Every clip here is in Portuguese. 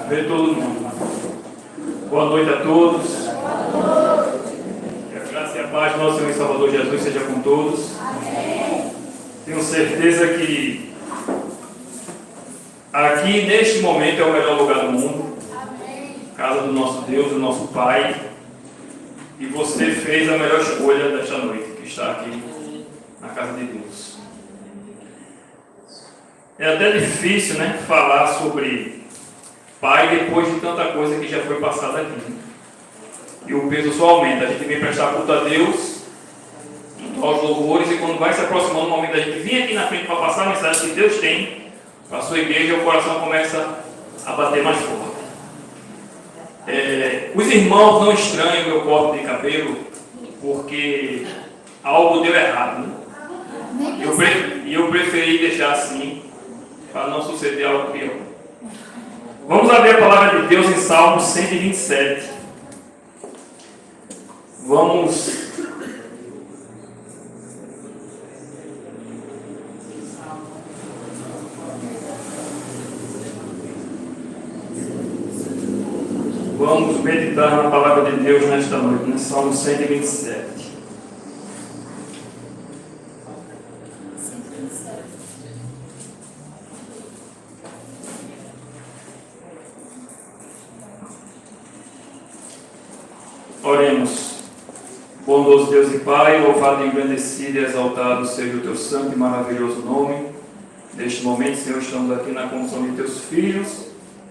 Ver todo mundo. Boa noite a todos. Que a graça e a paz do nosso Senhor e Salvador Jesus seja com todos. Amém. Tenho certeza que aqui, neste momento, é o melhor lugar do mundo. Amém. Casa do nosso Deus, do nosso Pai. E você fez a melhor escolha desta noite, que está aqui na casa de Deus. É até difícil, né, falar sobre Pai depois de tanta coisa que já foi passada aqui. E o peso só aumenta. A gente vem prestar culto a Deus, aos louvores, e quando vai se aproximando o momento da gente vir aqui na frente para passar a mensagem que Deus tem para a sua igreja, o coração começa a bater mais forte. Os irmãos não estranham o meu corte de cabelo, porque algo deu errado, né? E eu preferi deixar assim, para não suceder algo pior. Vamos abrir a palavra de Deus em Salmo 127. Vamos meditar na palavra de Deus nesta noite, no Salmo 127. Oremos. Bondoso Deus e Pai, louvado, engrandecido e exaltado seja o teu santo e maravilhoso nome. Neste momento, Senhor, estamos aqui na condição de teus filhos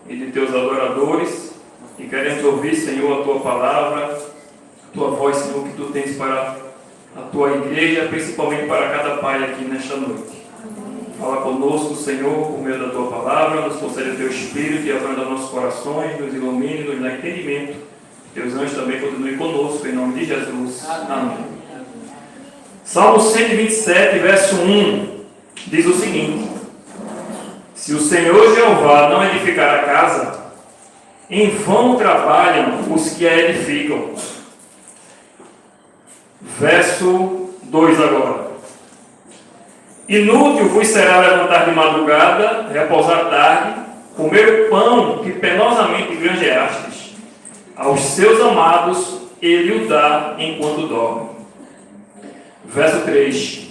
e de teus adoradores e queremos ouvir, Senhor, a tua palavra, a tua voz, Senhor, que tu tens para a tua igreja, principalmente para cada pai aqui nesta noite. Fala conosco, Senhor, por meio da tua palavra, nos concede o teu Espírito e abranda nossos corações, nos ilumine, nos dá entendimento. Deus anjos também continue conosco, em nome de Jesus. Amém. Salmo 127, verso 1, diz o seguinte: se o Senhor Jeová não edificar a casa, em vão trabalham os que a edificam. Verso 2 agora. Inútil vos será levantar de madrugada, repousar tarde, comer o pão que penosamente granjeastes. Aos seus amados ele o dá enquanto dorme. Verso 3.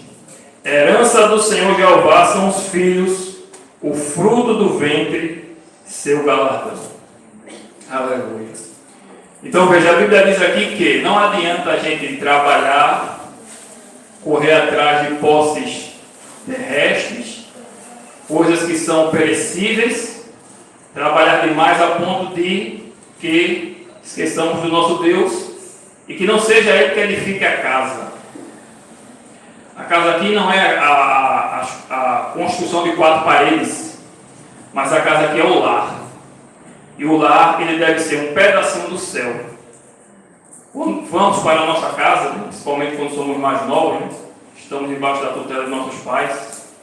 Herança do Senhor Jeová são os filhos, o fruto do ventre, seu galardão. Aleluia. Então veja, a Bíblia diz aqui que não adianta a gente trabalhar, correr atrás de posses terrestres, coisas que são perecíveis, trabalhar demais a ponto de que esqueçamos do nosso Deus e que não seja Ele que edifique a casa. A casa aqui não é a construção de 4 paredes, mas a casa aqui é o lar. E o lar, ele deve ser um pedacinho do céu. Quando vamos para a nossa casa, principalmente quando somos mais novos, estamos debaixo da tutela de nossos pais,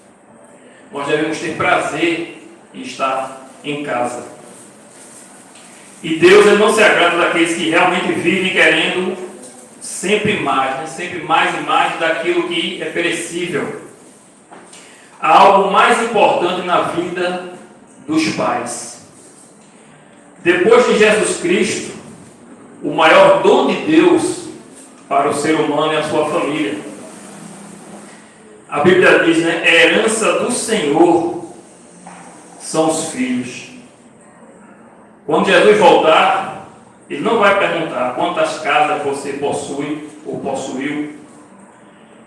nós devemos ter prazer em estar em casa. E Deus, ele não se agrada daqueles que realmente vivem querendo sempre mais, né? Sempre mais e mais daquilo que é perecível. Há algo mais importante na vida dos pais. Depois de Jesus Cristo, o maior dom de Deus para o ser humano é a sua família. A Bíblia diz, né? A herança do Senhor são os filhos. Quando Jesus voltar, Ele não vai perguntar quantas casas você possui ou possuiu.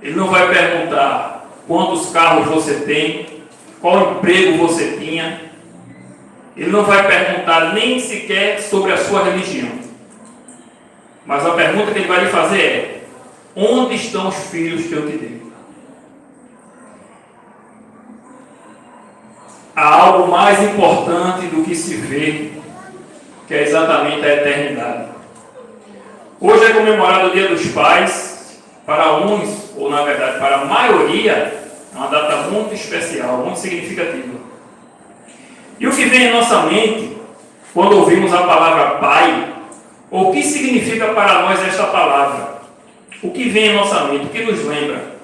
Ele não vai perguntar quantos carros você tem, qual emprego você tinha. Ele não vai perguntar nem sequer sobre a sua religião. Mas a pergunta que Ele vai lhe fazer é: onde estão os filhos que eu te dei? Há algo mais importante do que se vê, que é exatamente a eternidade. Hoje é comemorado o Dia dos Pais. Para uns, ou na verdade para a maioria, é uma data muito especial, muito significativa. E o que vem em nossa mente, quando ouvimos a palavra pai, ou o que significa para nós esta palavra? O que vem em nossa mente, o que nos lembra?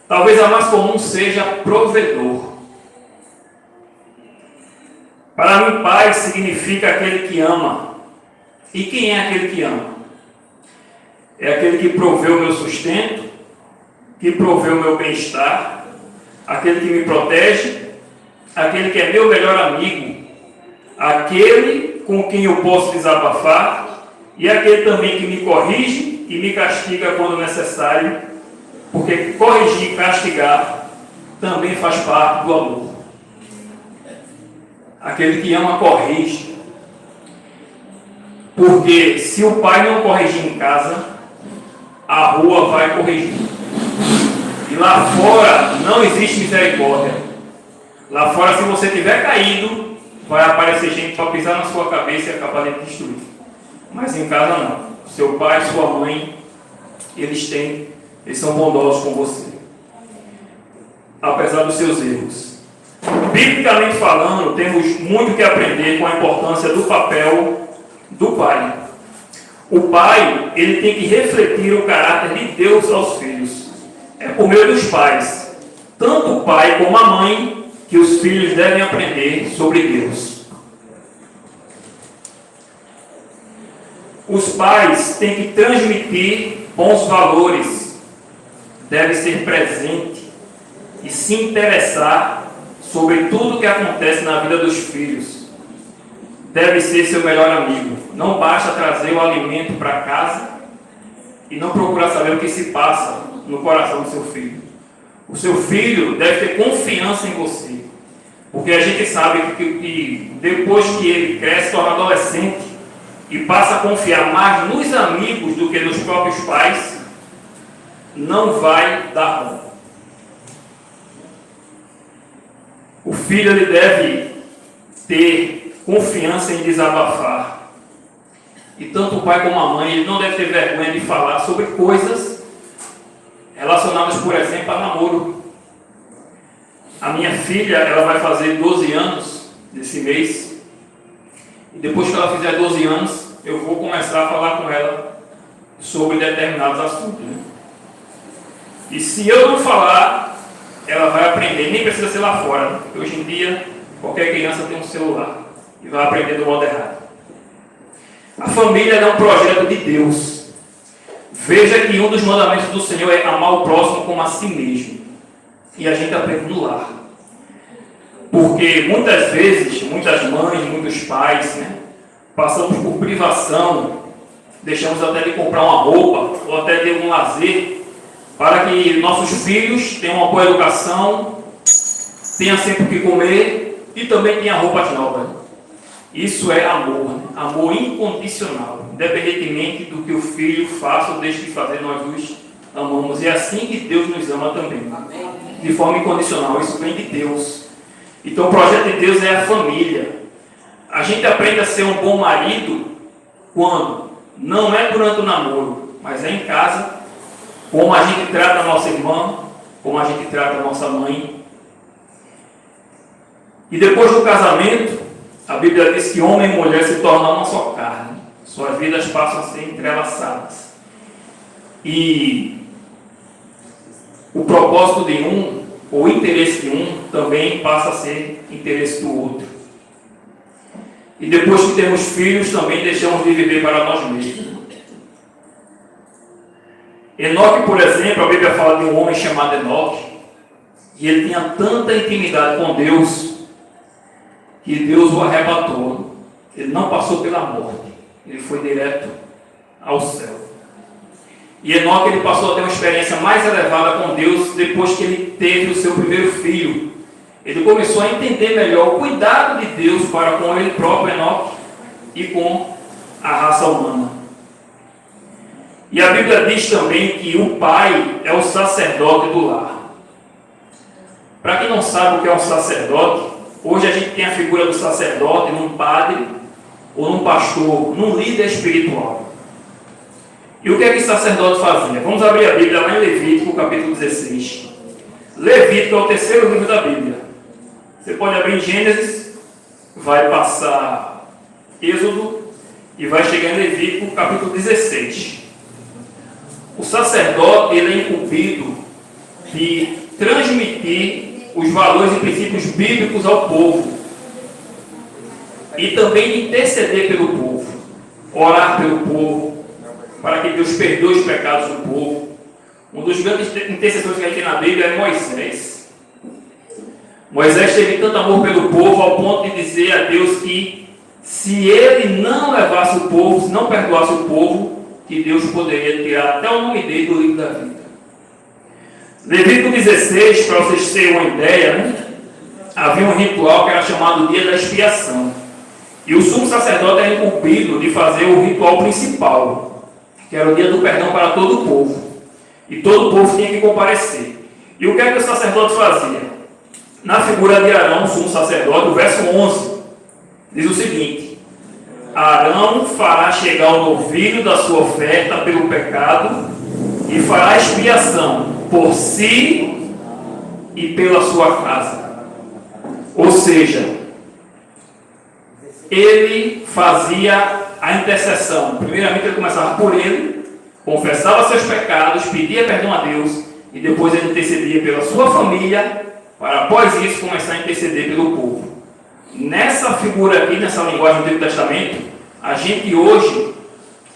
Talvez a mais comum seja provedor. Para mim, pai significa aquele que ama. E quem é aquele que ama? É aquele que provê o meu sustento, que provê o meu bem-estar, aquele que me protege, aquele que é meu melhor amigo, aquele com quem eu posso desabafar e aquele também que me corrige e me castiga quando necessário, porque corrigir e castigar também faz parte do amor. Aquele que ama corrige, porque se o pai não corrigir em casa, a rua vai corrigir. E lá fora não existe misericórdia. Lá fora, se você tiver caído, vai aparecer gente para pisar na sua cabeça e acabar de destruir. Mas em casa não. Seu pai, sua mãe, eles são bondosos com você, apesar dos seus erros. Biblicamente falando, temos muito que aprender com a importância do papel do pai. O pai, ele tem que refletir o caráter de Deus aos filhos. É por meio dos pais, tanto o pai como a mãe, que os filhos devem aprender sobre Deus. Os pais têm que transmitir bons valores, devem ser presente e se interessar sobre tudo que acontece na vida dos filhos. Deve ser seu melhor amigo. Não basta trazer o alimento para casa e não procurar saber o que se passa no coração do seu filho. O seu filho deve ter confiança em você, porque a gente sabe que depois que ele cresce, torna adolescente e passa a confiar mais nos amigos do que nos próprios pais, não vai dar bom. O filho, ele deve ter confiança em desabafar. E tanto o pai como a mãe, ele não deve ter vergonha de falar sobre coisas relacionadas, por exemplo, a namoro. A minha filha, ela vai fazer 12 anos nesse mês. E depois que ela fizer 12 anos, eu vou começar a falar com ela sobre determinados assuntos, né? E se eu não falar, ela vai aprender. Nem precisa ser lá fora, né? Porque hoje em dia, qualquer criança tem um celular e vai aprender do modo errado. A família é um projeto de Deus. Veja que um dos mandamentos do Senhor é amar o próximo como a si mesmo. E a gente aprende no lar. Porque muitas vezes, muitas mães, muitos pais, né, passamos por privação, deixamos até de comprar uma roupa, ou até de um lazer, para que nossos filhos tenham uma boa educação, tenham sempre o que comer e também tenham roupas novas. Isso é amor, né? Amor incondicional, independentemente do que o filho faça ou deixe de fazer, nós os amamos. E é assim que Deus nos ama também, de forma incondicional. Isso vem de Deus. Então o projeto de Deus é a família. A gente aprende a ser um bom marido quando? Não é durante o namoro, mas é em casa, como a gente trata a nossa irmã, como a gente trata a nossa mãe. E depois do casamento, a Bíblia diz que homem e mulher se tornam uma só carne. Suas vidas passam a ser entrelaçadas. E o propósito de um, ou o interesse de um, também passa a ser interesse do outro. E depois que temos filhos, também deixamos de viver para nós mesmos. Enoque, por exemplo, a Bíblia fala de um homem chamado Enoque, e ele tinha tanta intimidade com Deus, que Deus o arrebatou. Ele não passou pela morte, ele foi direto ao céu. E Enoque, ele passou a ter uma experiência mais elevada com Deus depois que ele teve o seu primeiro filho. Ele começou a entender melhor o cuidado de Deus para com ele próprio, Enoque, e com a raça humana. E a Bíblia diz também que o pai é o sacerdote do lar. Para quem não sabe o que é um sacerdote, hoje a gente tem a figura do sacerdote num padre, ou num pastor, num líder espiritual. E o que é que o sacerdote fazia? Vamos abrir a Bíblia lá em Levítico, capítulo 16. Levítico é o terceiro livro da Bíblia. Você pode abrir em Gênesis, vai passar Êxodo e vai chegar em Levítico, capítulo 16. O sacerdote, ele é incumbido de transmitir os valores e princípios bíblicos ao povo. e também de interceder pelo povo, orar pelo povo, para que Deus perdoe os pecados do povo. Um dos grandes intercessores que a gente tem na Bíblia é Moisés. Moisés teve tanto amor pelo povo ao ponto de dizer a Deus que se ele não levasse o povo, se não perdoasse o povo, que Deus poderia tirar até o nome dele do livro da vida. Levítico 16, para vocês terem uma ideia, né? Havia um ritual que era chamado Dia da Expiação. E o sumo sacerdote era incumbido de fazer o ritual principal, que era o dia do perdão para todo o povo. E todo o povo tinha que comparecer. E o que é que o sacerdote fazia? Na figura de Arão, o sumo sacerdote, o verso 11, diz o seguinte: Arão fará chegar o novilho da sua oferta pelo pecado e fará expiação por si e pela sua casa. Ou seja, ele fazia a intercessão. Primeiramente ele começava por ele, confessava seus pecados, pedia perdão a Deus, e depois ele intercedia pela sua família, para após isso começar a interceder pelo povo. Nessa figura aqui, nessa linguagem do Antigo Testamento, a gente hoje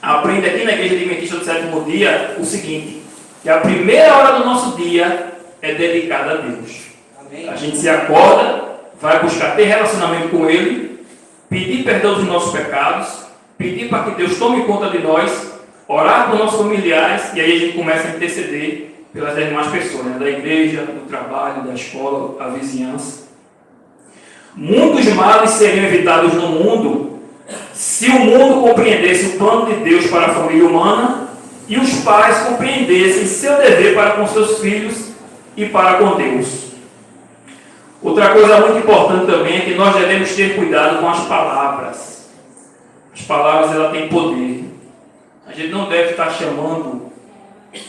aprende aqui na Igreja Adventista do Sétimo Dia o seguinte: que a primeira hora do nosso dia é dedicada a Deus. Amém. A gente se acorda, vai buscar ter relacionamento com Ele, pedir perdão dos nossos pecados, pedir para que Deus tome conta de nós, orar por nossos familiares, e aí a gente começa a interceder pelas demais pessoas, né? Da igreja, do trabalho, da escola, a vizinhança. Muitos males seriam evitados no mundo se o mundo compreendesse o plano de Deus para a família humana e os pais compreendessem seu dever para com seus filhos e para com Deus. Outra coisa muito importante também é que nós devemos ter cuidado com as palavras. As palavras, elas têm poder. A gente não deve estar chamando,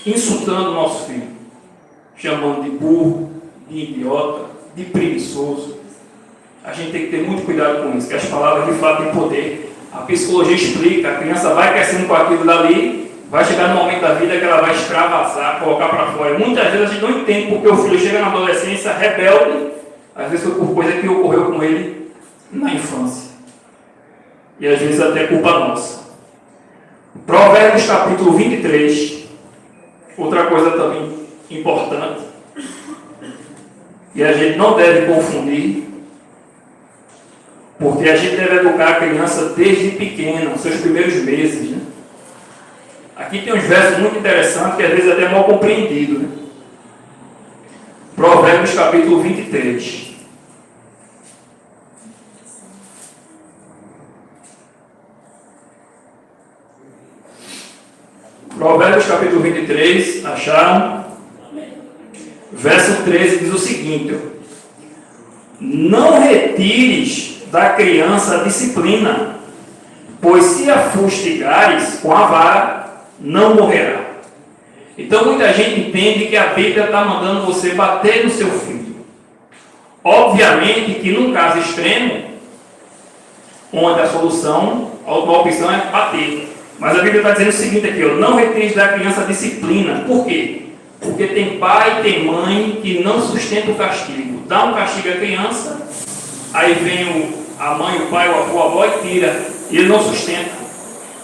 insultando o nosso filho, chamando de burro, de idiota, de preguiçoso. A gente tem que ter muito cuidado com isso, que as palavras de fato têm poder. A psicologia explica, a criança vai crescendo com aquilo dali, vai chegar no momento da vida que ela vai extravasar, colocar para fora. Muitas vezes a gente não entende porque o filho chega na adolescência rebelde, às vezes foi por coisa que ocorreu com ele na infância. E às vezes até culpa nossa. Provérbios capítulo 23, outra coisa também importante, e a gente não deve confundir, porque a gente deve educar a criança desde pequena, nos seus primeiros meses, né? Aqui tem uns versos muito interessantes, que às vezes até é mal compreendido, né? Provérbios capítulo 23. Provérbios capítulo 23, acharam? Verso 13 diz o seguinte: não retires da criança a disciplina, pois se a fustigares com a vara, não morrerá. Então muita gente entende que a Bíblia está mandando você bater no seu filho. Obviamente que num caso extremo, onde a solução, a última opção é bater. Mas a Bíblia está dizendo o seguinte aqui: não retires da criança a disciplina. Por quê? Porque tem pai e tem mãe que não sustentam o castigo. Dá um castigo à criança, aí vem a mãe, o pai, o avô, a avó e tira. E ele não sustenta.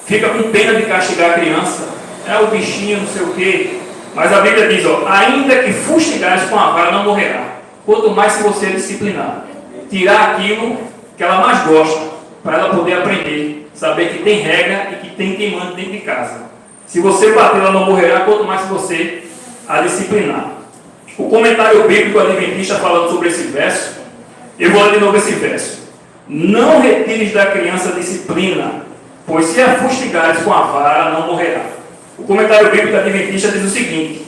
Fica com pena de castigar a criança. É o bichinho, não sei o quê. Mas a Bíblia diz, ainda que fustigares com a vara, não morrerá. Quanto mais se você disciplinar. Tirar aquilo que ela mais gosta, para ela poder aprender. Saber que tem regra e que tem quem manda dentro de casa. Se você bater, ela não morrerá, quanto mais se você a disciplinar. O comentário bíblico adventista falando sobre esse verso, eu vou ler de novo esse verso. Não retires da criança a disciplina, pois se a fustigares com a vara, não morrerá. O comentário bíblico adventista diz o seguinte: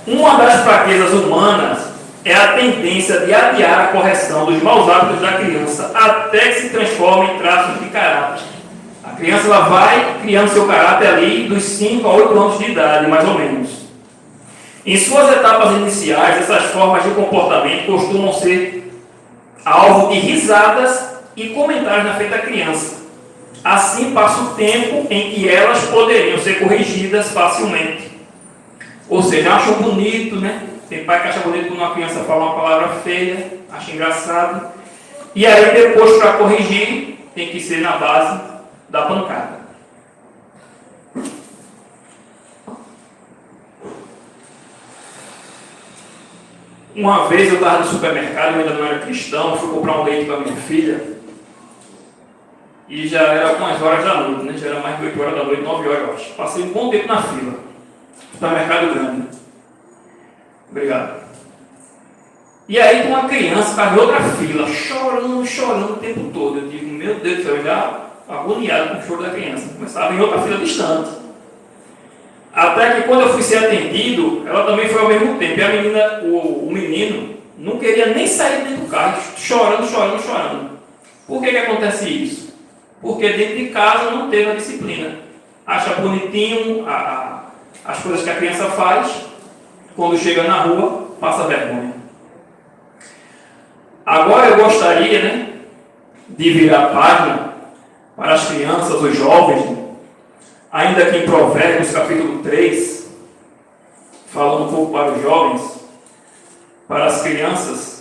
uma das fraquezas humanas é a tendência de adiar a correção dos maus hábitos da criança até que se transforme em traços de caráter. A criança ela vai criando seu caráter ali dos 5 a 8 anos de idade, mais ou menos. Em suas etapas iniciais, essas formas de comportamento costumam ser alvo de risadas e comentários na frente da criança. Assim passa o tempo em que elas poderiam ser corrigidas facilmente. Ou seja, acham bonito, né? Tem pai que acha bonito quando uma criança fala uma palavra feia, acha engraçado. E aí depois, para corrigir, tem que ser na base da pancada. Uma vez eu estava no supermercado, eu ainda não era cristão, fui comprar um leite para minha filha. E já era algumas horas da noite, né? Já era mais de 8 horas da noite, 9 horas, eu acho. Passei um bom tempo na fila. Supermercado grande. Obrigado. E aí tem uma criança, estava em outra fila, chorando o tempo todo. Eu digo, meu Deus do céu, eu já agoniado com o choro da criança. Começava em outra fila distante. Até que quando eu fui ser atendido, ela também foi ao mesmo tempo. E a menina, o menino, não queria nem sair dentro do carro, chorando. Por que acontece isso? Porque dentro de casa não teve a disciplina. Acha bonitinho as coisas que a criança faz, quando chega na rua, passa vergonha. Agora eu gostaria, né, de virar a página para as crianças, os jovens, ainda aqui em Provérbios, capítulo 3, falando um pouco para os jovens, para as crianças.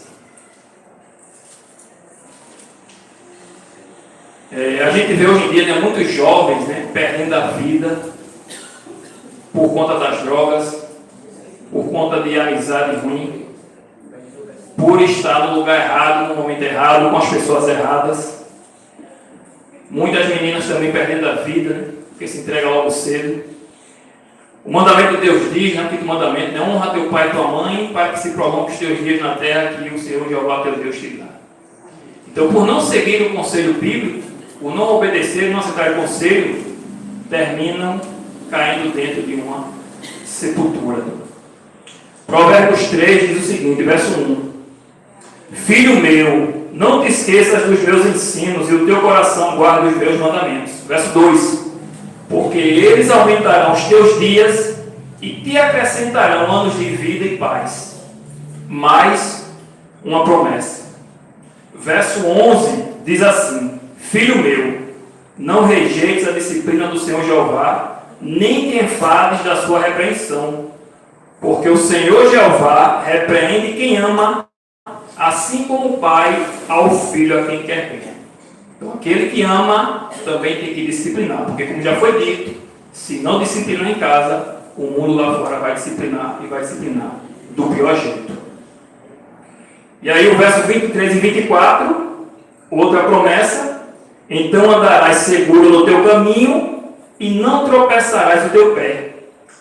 A gente vê hoje em dia, né, muitos jovens, né, perdendo a vida por conta das drogas, por conta de amizade ruim, por estar no lugar errado, no momento errado, com as pessoas erradas. Muitas meninas também perdendo a vida, né, porque se entrega logo cedo. O mandamento de Deus diz, né, o mandamento, né, honra teu pai e tua mãe, para que se prolongue os teus dias na terra que o Senhor Jeová teu Deus te dá. Então, por não seguir o conselho bíblico, por não obedecer, não aceitar o conselho, terminam caindo dentro de uma sepultura. Provérbios 3 diz o seguinte, verso 1. Filho meu, não te esqueças dos meus ensinos e o teu coração guarda os meus mandamentos. Verso 2. Porque eles aumentarão os teus dias e te acrescentarão anos de vida e paz. Mais uma promessa. Verso 11 diz assim: Filho meu, não rejeites a disciplina do Senhor Jeová, nem te enfades da sua repreensão, porque o Senhor Jeová repreende quem ama, assim como o pai ao filho a quem quer bem. Então, aquele que ama também tem que disciplinar, porque, como já foi dito, se não disciplinar em casa, o mundo lá fora vai disciplinar, e vai disciplinar do pior jeito. E aí o verso 23 e 24, outra promessa: então andarás seguro no teu caminho e não tropeçarás o teu pé.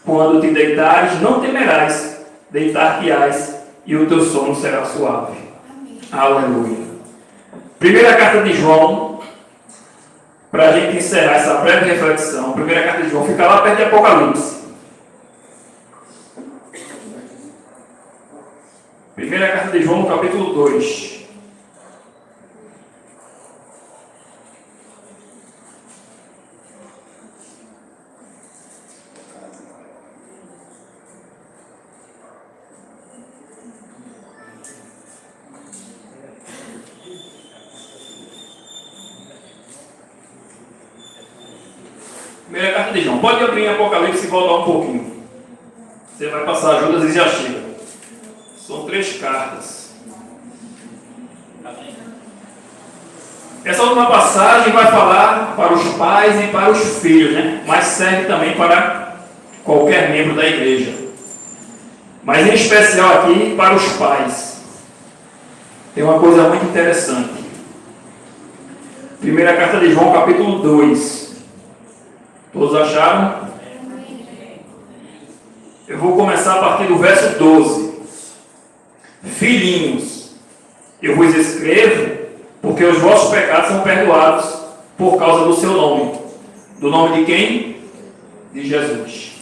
Quando te deitares, não temerás, deitar-te-ás e o teu sono será suave. Amém. Aleluia. Primeira carta de João, para a gente encerrar essa breve reflexão. Primeira carta de João, fica lá perto de Apocalipse. Primeira carta de João, no capítulo 2. Primeira carta de João. Pode abrir em Apocalipse e voltar um pouquinho. Você vai passar Judas e já chega. São 3 cartas. Essa última passagem vai falar para os pais e para os filhos, né? Mas serve também para qualquer membro da igreja. Mas em especial aqui para os pais. Tem uma coisa muito interessante. Primeira carta de João, capítulo 2. Todos acharam? Eu vou começar a partir do verso 12. Filhinhos, eu vos escrevo porque os vossos pecados são perdoados por causa do seu nome. Do nome de quem? De Jesus.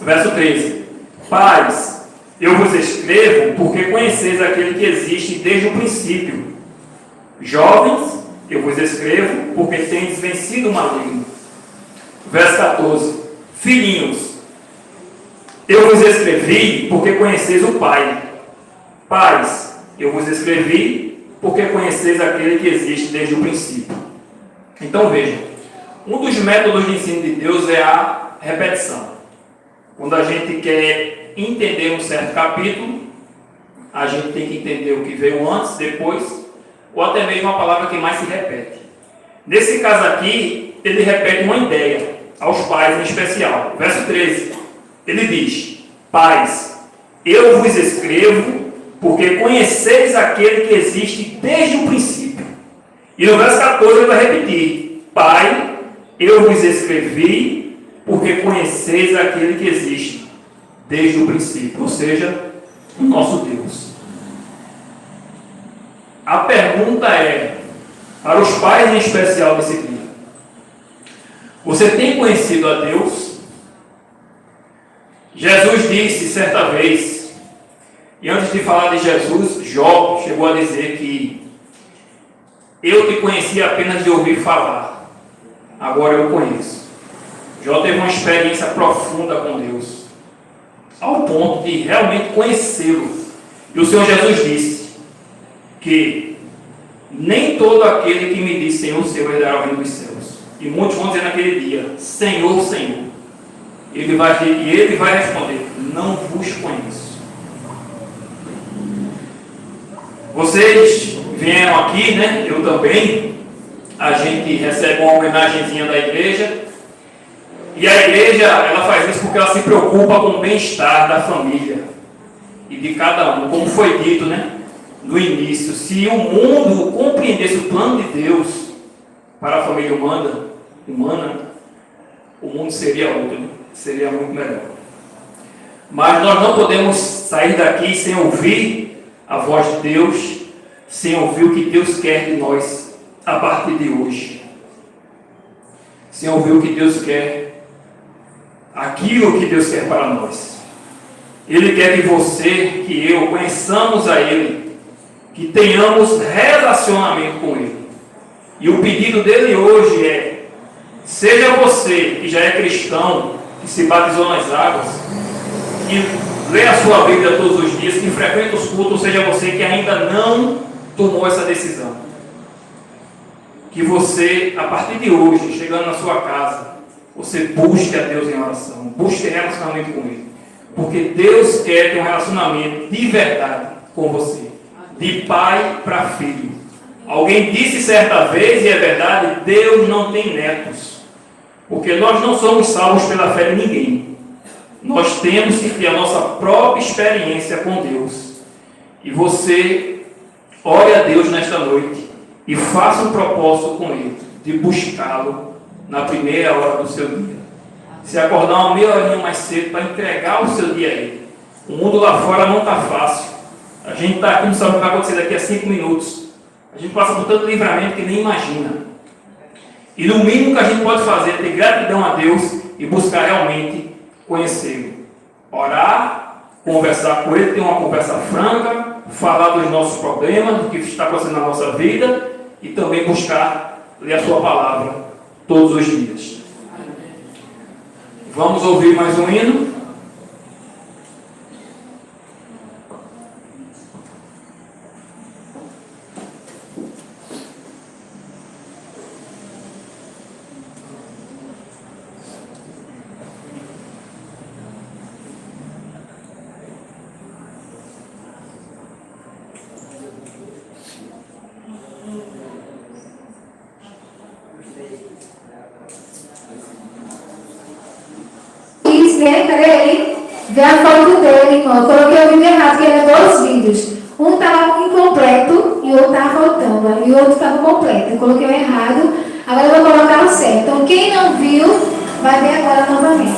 Verso 13. Pais, eu vos escrevo porque conheceis aquele que existe desde o princípio. Jovens, eu vos escrevo porque tendes vencido o maligno. Verso 14. Filhinhos, eu vos escrevi porque conheceis o Pai. Pais, eu vos escrevi porque conheceis aquele que existe desde o princípio. Então vejam, um dos métodos de ensino de Deus é a repetição. Quando a gente quer entender um certo capítulo, a gente tem que entender o que veio antes, depois, ou até mesmo a palavra que mais se repete. Nesse caso aqui, ele repete uma ideia aos pais em especial. Verso 13, ele diz: Pais, eu vos escrevo porque conheceis aquele que existe desde o princípio. E no verso 14 ele vai repetir: Pai, eu vos escrevi porque conheceis aquele que existe desde o princípio, ou seja, o nosso Deus. A pergunta é, para os pais em especial desse dia: você tem conhecido a Deus? Jesus disse certa vez, e antes de falar de Jesus, Jó chegou a dizer que eu te conhecia apenas de ouvir falar, agora eu conheço. Jó teve uma experiência profunda com Deus, ao ponto de realmente conhecê-lo. E o Senhor Jesus disse que nem todo aquele que me diz Senhor, Senhor, herdará o reino dos céus. E muitos vão dizer naquele dia: Senhor, Senhor. E ele vai responder: não vos conheço. Vocês vieram aqui, né? Eu também. A gente recebe uma homenagenzinha da igreja. E a igreja, ela faz isso porque ela se preocupa com o bem-estar da família e de cada um. Como foi dito, né, no início, se o mundo compreendesse o plano de Deus para a família humana, o mundo seria outro, né? Seria muito melhor. Mas nós não podemos sair daqui sem ouvir a voz de Deus, sem ouvir o que Deus quer de nós a partir de hoje, sem ouvir o que Deus quer, aquilo que Deus quer para nós. Ele quer que você, que eu, conheçamos a Ele, que tenhamos relacionamento com Ele. E o pedido dele hoje é: seja você que já é cristão, que se batizou nas águas, que lê a sua Bíblia todos os dias, que frequenta os cultos, ou seja você que ainda não tomou essa decisão, que você, a partir de hoje, chegando na sua casa, você busque a Deus em oração, busque relacionamento com Ele, porque Deus quer ter um relacionamento de verdade com você, de pai para filho. Alguém disse certa vez, e é verdade, Deus não tem netos, porque nós não somos salvos pela fé de ninguém. Nós temos que ter a nossa própria experiência com Deus. E você ore a Deus nesta noite e faça um propósito com Ele, de buscá-lo na primeira hora do seu dia. Se acordar uma meia horinha mais cedo para entregar o seu dia a Ele. O mundo lá fora não está fácil. A gente está aqui, não sabe o que vai acontecer daqui a 5 minutos. A gente passa por tanto livramento que nem imagina. E no mínimo que a gente pode fazer é ter gratidão a Deus e buscar realmente conhecê-lo. Orar, conversar com Ele, ter uma conversa franca, falar dos nossos problemas, do que está acontecendo na nossa vida e também buscar ler a sua palavra todos os dias. Vamos ouvir mais um hino. Cadê ele? Vê a foto dele, irmão. Eu coloquei o vídeo errado, porque eram 2 vídeos. Um estava incompleto e o outro estava faltando. E o outro estava completo. Eu coloquei o errado. Agora eu vou colocar o certo. Então, quem não viu, vai ver agora novamente.